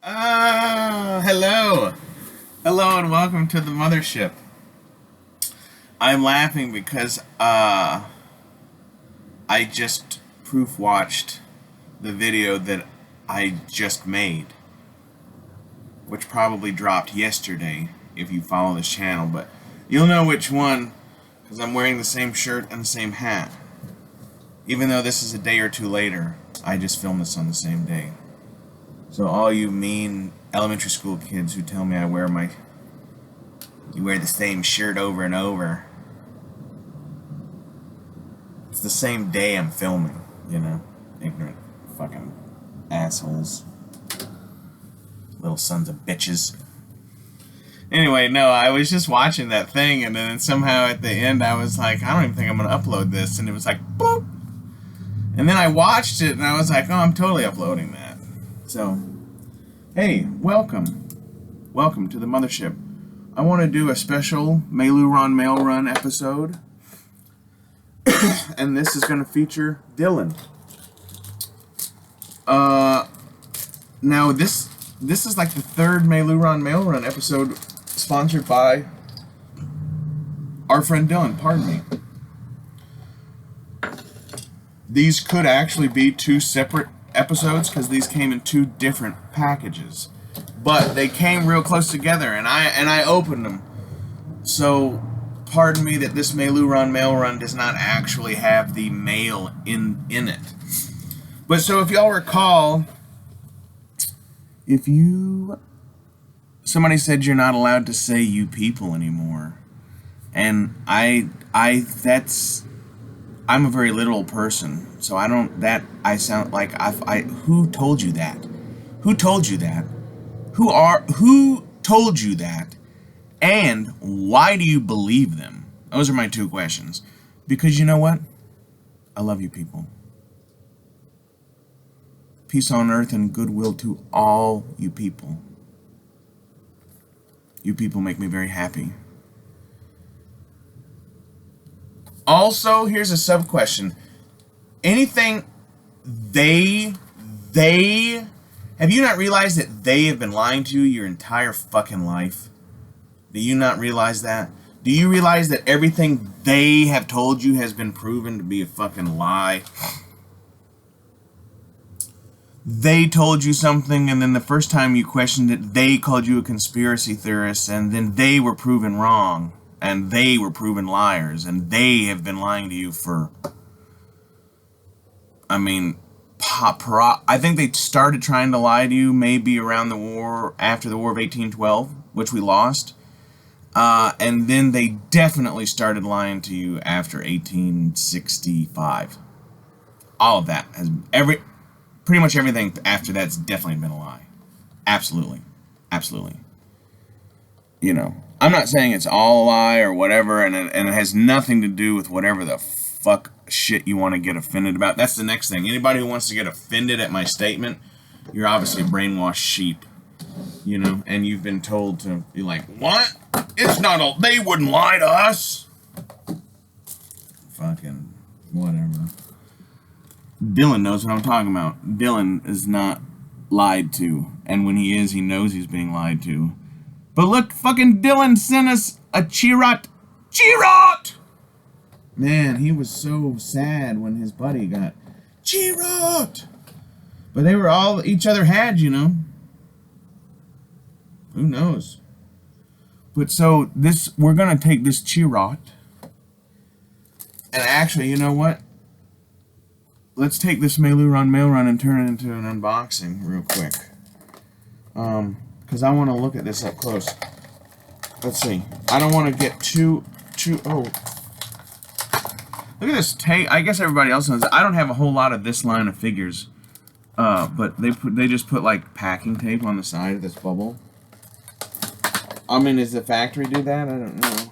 Hello. Hello and welcome to the mothership. I'm laughing because I just proof watched the video that I just made, which probably dropped yesterday if you follow this channel, but you'll know which one because I'm wearing the same shirt and the same hat. Even though this is a day or two later, I just filmed this on the same day. So all you mean elementary school kids who tell me you wear the same shirt over and over. It's the same day I'm filming, you know? Ignorant fucking assholes. Little sons of bitches. Anyway, no, I was just watching that thing and then somehow at the end I was like, I don't even think I'm gonna upload this, and it was like, boop! And then I watched it and I was like, oh, I'm totally uploading that. So, hey, welcome. Welcome to the mothership. I want to do a special Meiloorun Mail Run episode. And this is going to feature Dylan. Now this is like the third Meiloorun Mail Run episode sponsored by our friend Dylan, pardon me. These could actually be two separate episodes because these came in two different packages, but they came real close together, and I opened them. So, pardon me that this Meiloorun Mail Run does not actually have the mail in it. But so if y'all recall, somebody said you're not allowed to say "you people" anymore, and I'm a very literal person, so I sound like who told you that? Who told you that? Who told you that? And why do you believe them? Those are my two questions. Because you know what? I love you people. Peace on earth and goodwill to all you people. You people make me very happy. Also, here's a sub-question. Anything have you not realized that they have been lying to you your entire fucking life? Do you not realize that? Do you realize that everything they have told you has been proven to be a fucking lie? They told you something, and then the first time you questioned it, they called you a conspiracy theorist, and then they were proven wrong. And they were proven liars, and they have been lying to you for, I mean, I think they started trying to lie to you maybe around the war, after the War of 1812, which we lost. And then they definitely started lying to you after 1865. All of that pretty much everything after that's definitely been a lie. Absolutely. Absolutely. You know, I'm not saying it's all a lie or whatever, and it has nothing to do with whatever the fuck shit you want to get offended about. That's the next thing. Anybody who wants to get offended at my statement, you're obviously a brainwashed sheep, you know, and you've been told to be like, what? It's not they wouldn't lie to us. Fucking whatever. Dylan knows what I'm talking about. Dylan is not lied to, and when he is, he knows he's being lied to. But look, fucking Dylan sent us a cheerot. Cheerot! Man, he was so sad when his buddy got cheerot. But they were all each other had, you know. Who knows? But so we're gonna take this cheerot. And actually, you know what? Let's take this Meiloorun Mail Run and turn it into an unboxing real quick. Because I want to look at this up close. Let's see. I don't want to get too. Oh, look at this tape. I guess everybody else knows. I don't have a whole lot of this line of figures, but they just put like packing tape on the side of this bubble. I mean, does the factory do that? I don't know.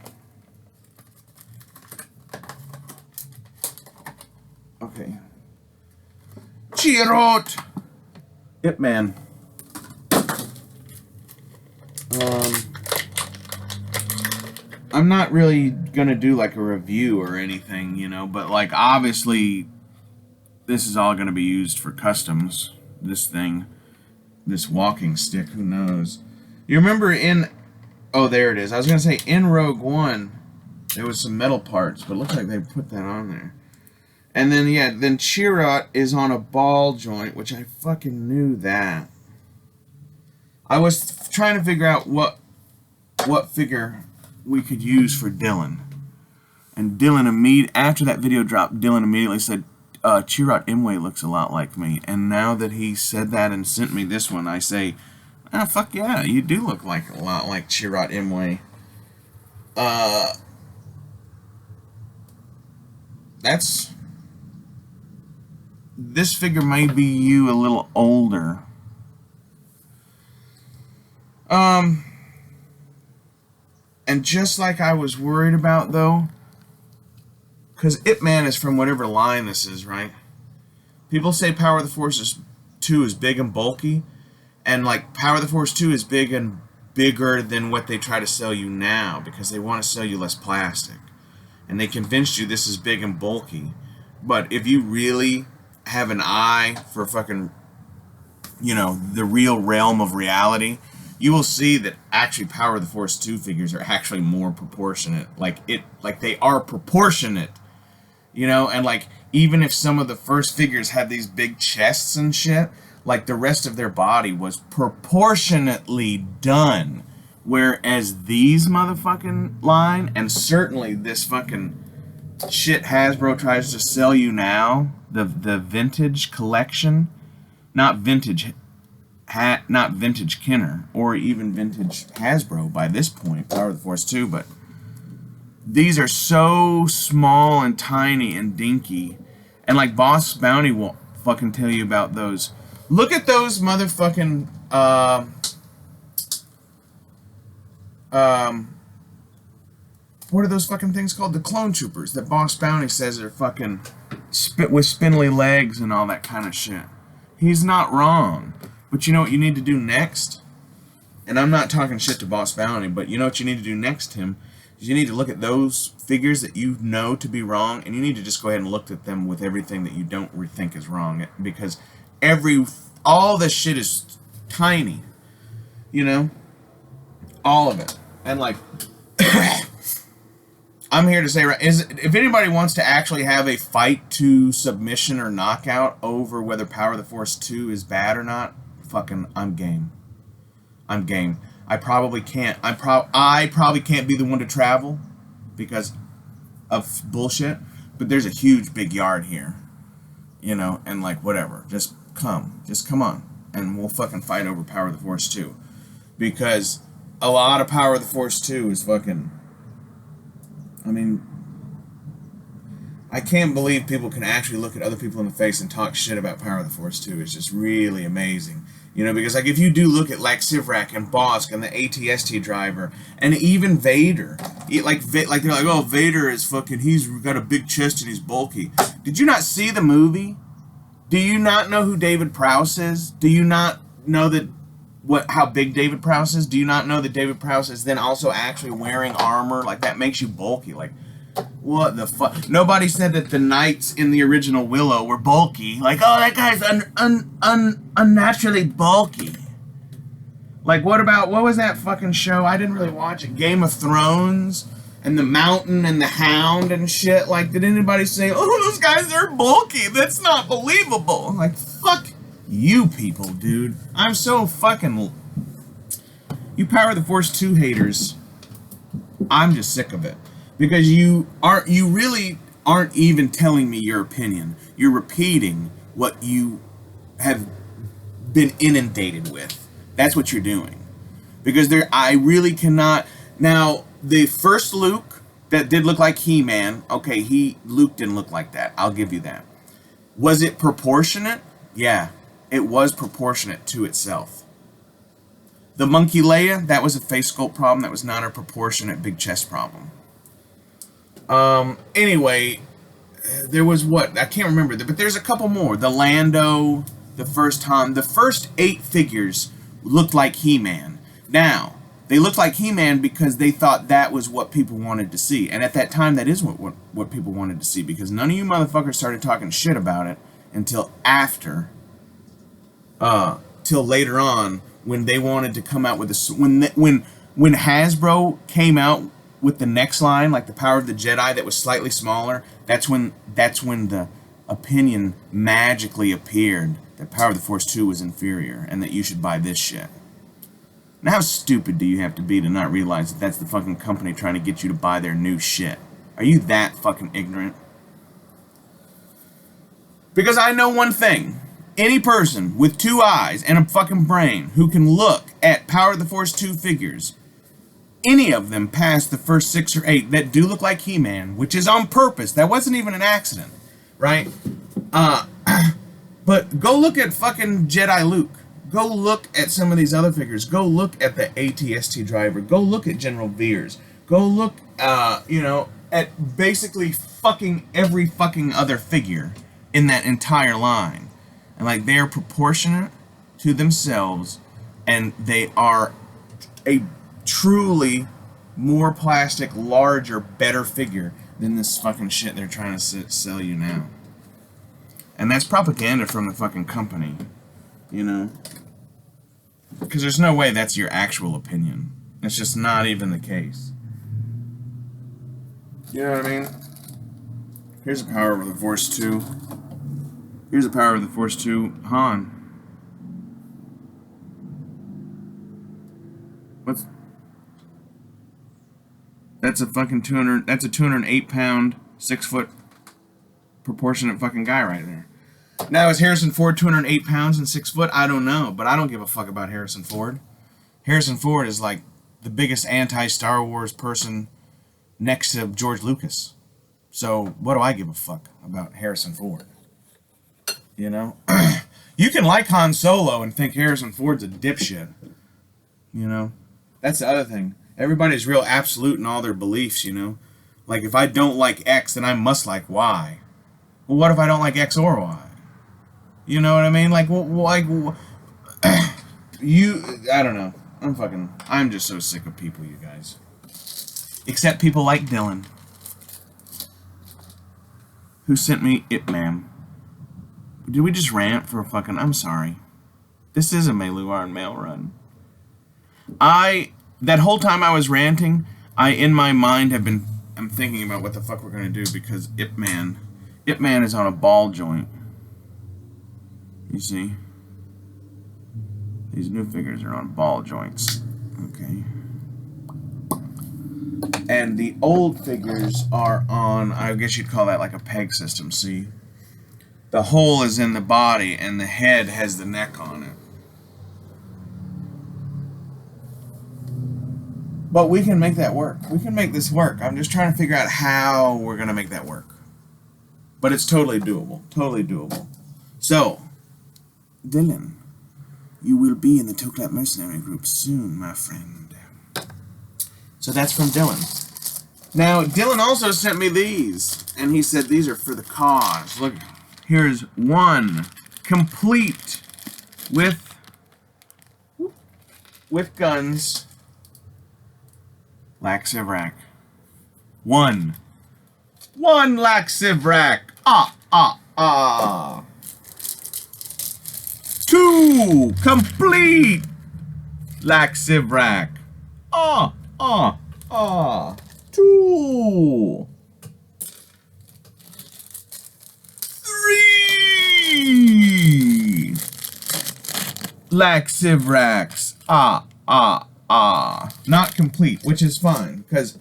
Okay. Cheerot! Ip Man. I'm not really gonna do like a review or anything, you know, but like obviously this is all gonna be used for customs, this thing. this walking stick. Who knows? You remember in... Oh, there it is. I was going to say, in Rogue One, there was some metal parts, but it looks like they put that on there. And then, yeah, then Chirrut is on a ball joint, which I fucking knew that. I was trying to figure out what figure we could use for Dylan. And Dylan, after that video dropped, Dylan immediately said, Chirrut Imwe looks a lot like me. And now that he said that and sent me this one, I say, oh, fuck yeah, you do look like a lot like Chirrut Imwe. This figure may be you a little older. And just like I was worried about, though, because Ip Man is from whatever line this is, right? People say Power of the Force 2 is big and bulky, and like Power of the Force 2 is big and bigger than what they try to sell you now, because they want to sell you less plastic. And they convinced you this is big and bulky. But if you really have an eye for fucking, you know, the real realm of reality, you will see that actually Power of the Force 2 figures are actually more proportionate. Like they are proportionate, you know, and like even if some of the first figures had these big chests and shit, like the rest of their body was proportionately done. Whereas these motherfucking line, and certainly this fucking shit Hasbro tries to sell you now, the vintage collection, not vintage Kenner or even vintage Hasbro by this point, Power of the Force 2, but these are so small and tiny and dinky, and like Boss Bounty will fucking tell you about those. Look at those motherfucking what are those fucking things called? The clone troopers that Boss Bounty says are fucking with spindly legs and all that kind of shit. He's not wrong. But you know what you need to do next? And I'm not talking shit to Boss Bounty, but you know what you need to do next, Tim? Is you need to look at those figures that you know to be wrong, and you need to just go ahead and look at them with everything that you don't think is wrong. Because all this shit is tiny. You know? All of it. And like... I'm here to say, if anybody wants to actually have a fight to submission or knockout over whether Power of the Force 2 is bad or not, fucking, I'm game. I'm game. I probably can't. I probably can't be the one to travel because of bullshit. But there's a huge big yard here, you know, and like whatever. Just come on, and we'll fucking fight over Power of the Force 2, because a lot of Power of the Force 2 is fucking. I mean, I can't believe people can actually look at other people in the face and talk shit about Power of the Force 2. It's just really amazing. You know, because like if you do look at like Sivrak and Bosk and the ATST driver and even Vader, like they're like, oh, Vader is fucking, he's got a big chest and he's bulky. Did you not see the movie? Do you not know who David Prowse is? Do you not know that how big David Prowse is? Do you not know that David Prowse is then also actually wearing armor? Like, that makes you bulky. Like, what the fuck? Nobody said that the knights in the original Willow were bulky. Like, oh, that guy's unnaturally bulky. Like, what was that fucking show? I didn't really watch it. Game of Thrones and the Mountain and the Hound and shit. Like, did anybody say, oh, those guys are bulky? That's not believable. Like, fuck you people, dude. I'm so fucking... You Power of the Force 2 haters, I'm just sick of it. Because you really aren't even telling me your opinion. You're repeating what you have been inundated with. That's what you're doing. Because I really cannot... Now, the first Luke that did look like He-Man, okay, Luke didn't look like that. I'll give you that. Was it proportionate? Yeah. It was proportionate to itself. The Monkey Leia, that was a face sculpt problem. That was not a proportionate big chest problem. Anyway, there was what? I can't remember. But there's a couple more. The Lando, the first Han. The first 8 figures looked like He-Man. Now, they looked like He-Man because they thought that was what people wanted to see. And at that time, that is what people wanted to see. Because none of you motherfuckers started talking shit about it until after... till later on when they wanted to come out with a when Hasbro came out with the next line, like the Power of the Jedi, that was slightly smaller. That's when the opinion magically appeared that Power of the Force 2 was inferior and that you should buy this shit. Now, how stupid do you have to be to not realize that that's the fucking company trying to get you to buy their new shit? Are you that fucking ignorant? Because I know one thing. Any person with 2 eyes and a fucking brain who can look at Power of the Force 2 figures, any of them past the first 6 or 8 that do look like He-Man, which is on purpose. That wasn't even an accident, right? But go look at fucking Jedi Luke. Go look at some of these other figures. Go look at the AT-ST driver. Go look at General Veers. Go look, at basically fucking every fucking other figure in that entire line. And, like, they are proportionate to themselves, and they are a truly more plastic, larger, better figure than this fucking shit they're trying to sell you now. And that's propaganda from the fucking company, you know? Because there's no way that's your actual opinion. It's just not even the case. You know what I mean? Here's a Power of the Force 2. Here's a Power of the Force 2 Han. What's... That's a fucking 200... That's a 208-pound, 6-foot proportionate fucking guy right there. Now, is Harrison Ford 208 pounds and 6 foot? I don't know, but I don't give a fuck about Harrison Ford. Harrison Ford is like the biggest anti-Star Wars person next to George Lucas. So, what do I give a fuck about Harrison Ford? You know? You can like Han Solo and think Harrison Ford's a dipshit. You know? That's the other thing. Everybody's real absolute in all their beliefs, you know? Like, if I don't like X, then I must like Y. Well, what if I don't like X or Y? You know what I mean? Like, I don't know. I'm just so sick of people, you guys. Except people like Dylan, who sent me Ip Man. Did we just rant for a fucking... I'm sorry. This is a Meiloorun Mail Run. That whole time I was ranting, in my mind, I'm thinking about what the fuck we're going to do, because Ip Man is on a ball joint. You see? These new figures are on ball joints. Okay. And the old figures are on, I guess you'd call that like a peg system, see? The hole is in the body and the head has the neck on it. But we can make that work. We can make this work. I'm just trying to figure out how we're going to make that work. But it's totally doable. Totally doable. So, Dylan, you will be in the Toklat Mercenary Group soon, my friend. So that's from Dylan. Now, Dylan also sent me these, and he said these are for the cause. Look, here's one, complete with guns, Laxivrak. One Laxivrak. Two complete Laxivrak. Two. Three Laxivraks. Not complete, which is fine, because,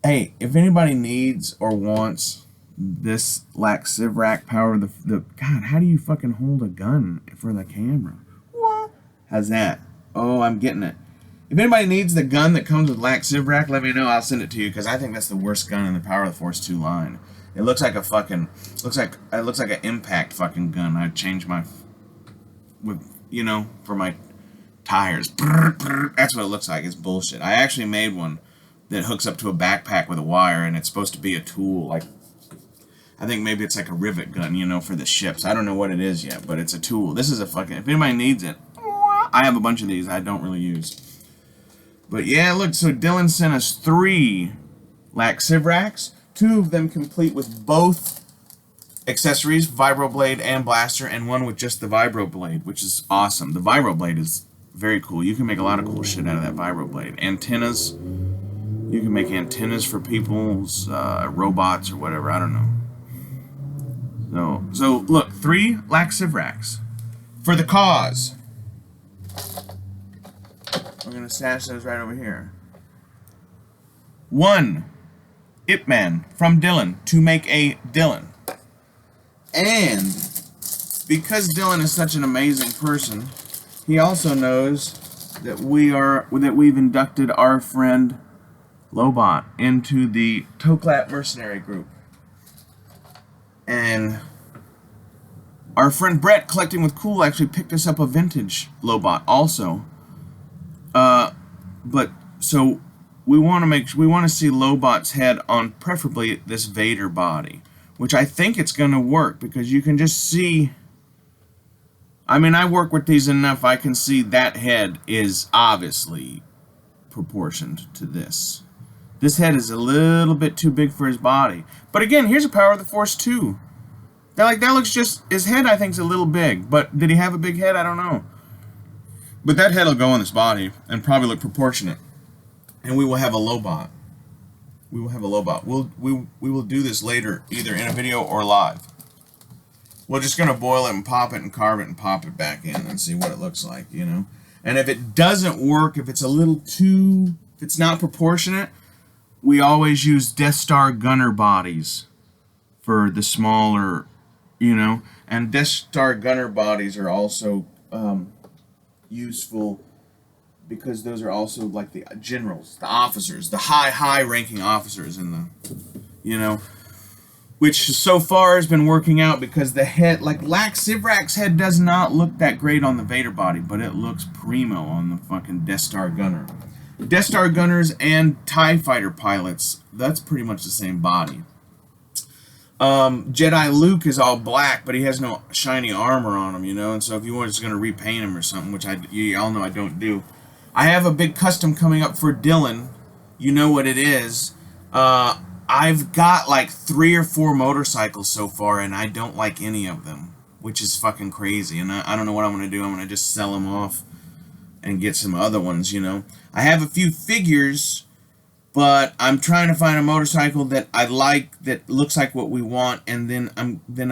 hey, if anybody needs or wants this Laxivrak Power of the God, how do you fucking hold a gun for the camera? What? How's that? Oh, I'm getting it. If anybody needs the gun that comes with Laxivrak, let me know. I'll send it to you, because I think that's the worst gun in the Power of the Force 2 line. It looks like a fucking, it looks like an impact fucking gun. I'd change my, for my tires. That's what it looks like. It's bullshit. I actually made one that hooks up to a backpack with a wire, and it's supposed to be a tool. Like, I think maybe it's like a rivet gun, for the ships. I don't know what it is yet, but it's a tool. This is a fucking, if anybody needs it, I have a bunch of these I don't really use. But yeah, look, so Dylan sent us 3 Laxivraks, 2 of them complete with both accessories, vibroblade and blaster, and one with just the vibroblade, which is awesome. The vibroblade is very cool. You can make a lot of cool shit out of that vibroblade. Antennas, you can make antennas for people's robots or whatever. I don't know. So look, 3 lax racks for the cause. We're gonna stash those right over here. 1 Ip Man from Dylan to make a Dylan. And because Dylan is such an amazing person, he also knows that we've inducted our friend Lobot into the Toklat Mercenary Group. And our friend Brett, Collecting with Cool, actually picked us up a vintage Lobot also. But so we want to see Lobot's head on preferably this Vader body, which I think it's going to work because you can just see. I mean, I work with these enough. I can see that head is obviously proportioned to this. This head is a little bit too big for his body. But again, here's a Power of the Force 2. That looks just, his head I think is a little big. But did he have a big head? I don't know. But that head will go on this body and probably look proportionate. And we will have a Lobot. We will have a Lobot. We will do this later, either in a video or live. We're just going to boil it and pop it and carve it and pop it back in and see what it looks like, you know. And if it doesn't work, if it's a little too, if it's not proportionate, we always use Death Star gunner bodies for the smaller, you know. And Death Star gunner bodies are also useful because those are also like the generals, the officers, the high-ranking officers in the, you know, which so far has been working out because the head, like Lax Sivrak's head does not look that great on the Vader body, but it looks primo on the fucking Death Star gunner. Death Star gunners and TIE fighter pilots, that's pretty much the same body. Jedi Luke is all black, but he has no shiny armor on him, you know, and so if you were just going to repaint him or something, which you all know I don't do. I have a big custom coming up for Dylan. You know what it is. I've got like 3 or 4 motorcycles so far, and I don't like any of them, which is fucking crazy, and I don't know what I'm going to do. I'm going to just sell them off and get some other ones, you know. I have a few figures, but I'm trying to find a motorcycle that I like, that looks like what we want, and then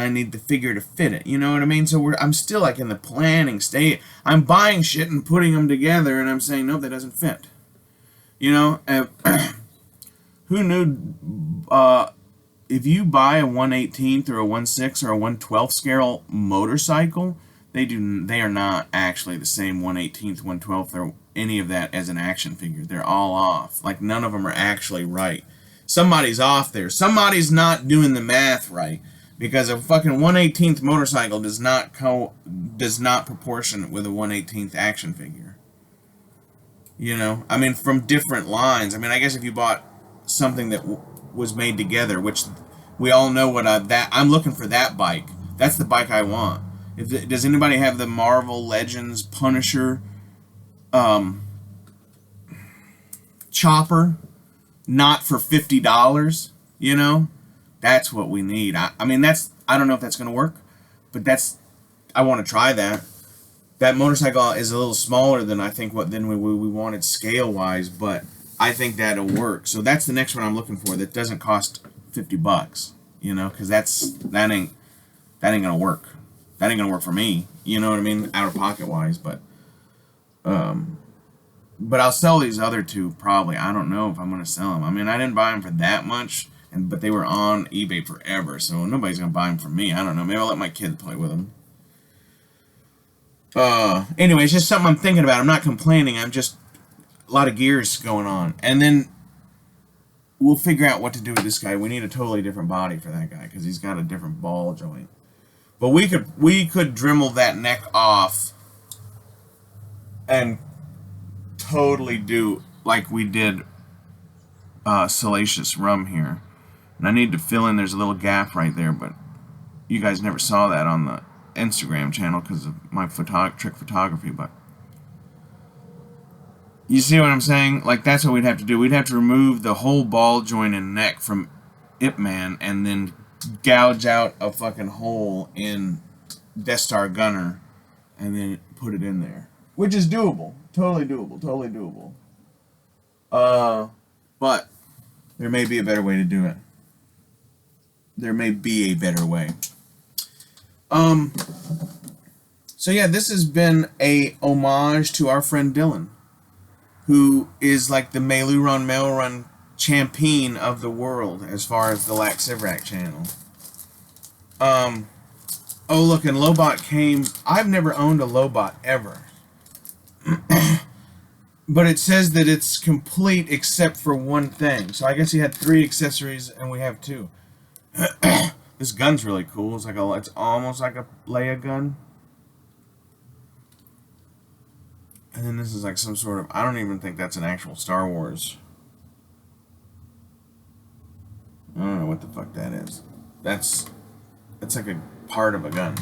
I need the figure to fit it. You know what I mean? So I'm still like in the planning state. I'm buying shit and putting them together, and I'm saying, nope, that doesn't fit. You know, who knew? If you buy a 1/18th or a 1/6 or a 1/12 scale motorcycle, they are not actually the same 1/18th, 1/12th, or any of that as an action figure. They're all off. Like, none of them are actually right. Somebody's off there. Somebody's not doing the math right, because a fucking 1/18th motorcycle does not proportion with a 1/18th action figure. You know, I mean, from different lines. I mean, I guess if you bought something that was made together, which we all know what I'm looking for that bike. That's the bike I want. Does anybody have the Marvel Legends Punisher chopper? Not for $50, you know? That's what we need. I mean, I don't know if that's going to work, but I want to try that. That motorcycle is a little smaller than I think than we wanted scale-wise, but I think that'll work. So that's the next one I'm looking for that doesn't cost $50, you know, because that ain't gonna work. That ain't gonna work for me. You know what I mean, out of pocket wise. But I'll sell these other 2 probably. I don't know if I'm gonna sell them. I mean, I didn't buy them for that much, but they were on eBay forever, so nobody's gonna buy them from me. I don't know. Maybe I'll let my kid play with them. Anyway, it's just something I'm thinking about. I'm not complaining. I'm just a lot of gears going on, and then we'll figure out what to do with this guy. We need a totally different body for that guy because he's got a different ball joint. But we could Dremel that neck off and totally do like we did Salacious Rum here. And I need to fill in. There's a little gap right there, but you guys never saw that on the Instagram channel because of my trick photography. But you see what I'm saying? Like, that's what we'd have to do. We'd have to remove the whole ball joint and neck from Ip Man and then gouge out a fucking hole in Death Star gunner and then put it in there, which is doable, totally doable, totally doable. But there may be a better way to do it. There may be a better way. So yeah, this has been a homage to our friend Dylan, who is like the Meiloorun Mail Run champion of the world as far as the Lax Sivrak channel. Oh look, and Lobot came. I've never owned a Lobot ever. But it says that it's complete except for one thing. So I guess he had 3 accessories and we have 2. This gun's really cool. It's almost like a Leia gun. And then this is like some sort of, I don't even think that's an actual Star Wars. I don't know what the fuck that is. That's like a part of a gun.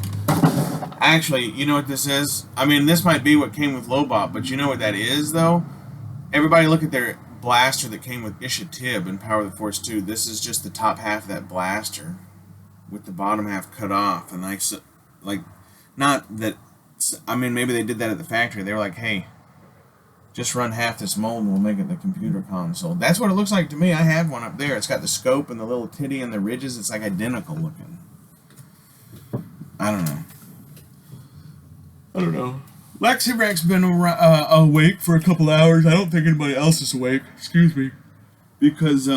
Actually, you know what this is? I mean, this might be what came with Lobot, but you know what that is, though? Everybody look at their blaster that came with Isha Tib in Power of the Force 2. This is just the top half of that blaster with the bottom half cut off. And like not that, I mean, maybe they did that at the factory. They were like, hey, just run half this mold and we'll make it the computer console. That's what it looks like to me. I have one up there. It's got the scope and the little titty and the ridges. It's like identical looking. I don't know. Lax Sivrak's been awake for a couple hours. I don't think anybody else is awake. Excuse me. Because,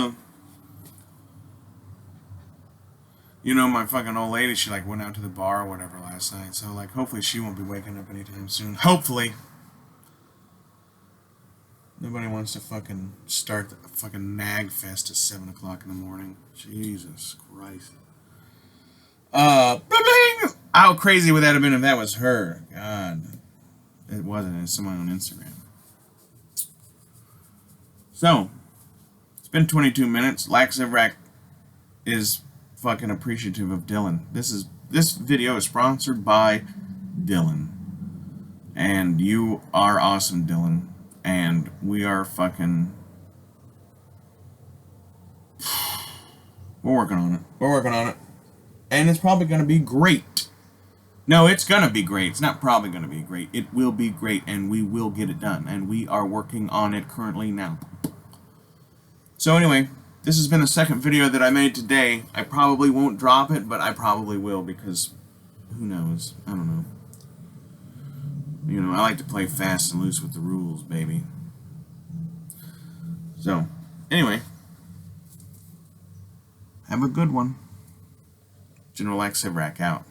you know, my fucking old lady, she like went out to the bar or whatever last night. So, like, hopefully she won't be waking up anytime soon. Hopefully. Nobody wants to fucking start the fucking nag fest at 7 o'clock in the morning. Jesus Christ. How crazy would that have been if that was her? God. It wasn't. It's someone on Instagram. So, it's been 22 minutes. Lax Sivrak is fucking appreciative of Dylan. This video is sponsored by Dylan. And you are awesome, Dylan. And we are fucking... We're working on it. We're working on it. And it's probably going to be great. No, it's going to be great. It's not probably going to be great. It will be great, and we will get it done. And we are working on it currently now. So anyway, this has been the second video that I made today. I probably won't drop it, but I probably will because who knows? I don't know. You know, I like to play fast and loose with the rules, baby. So, anyway. Have a good one. General Lax Sivrak out.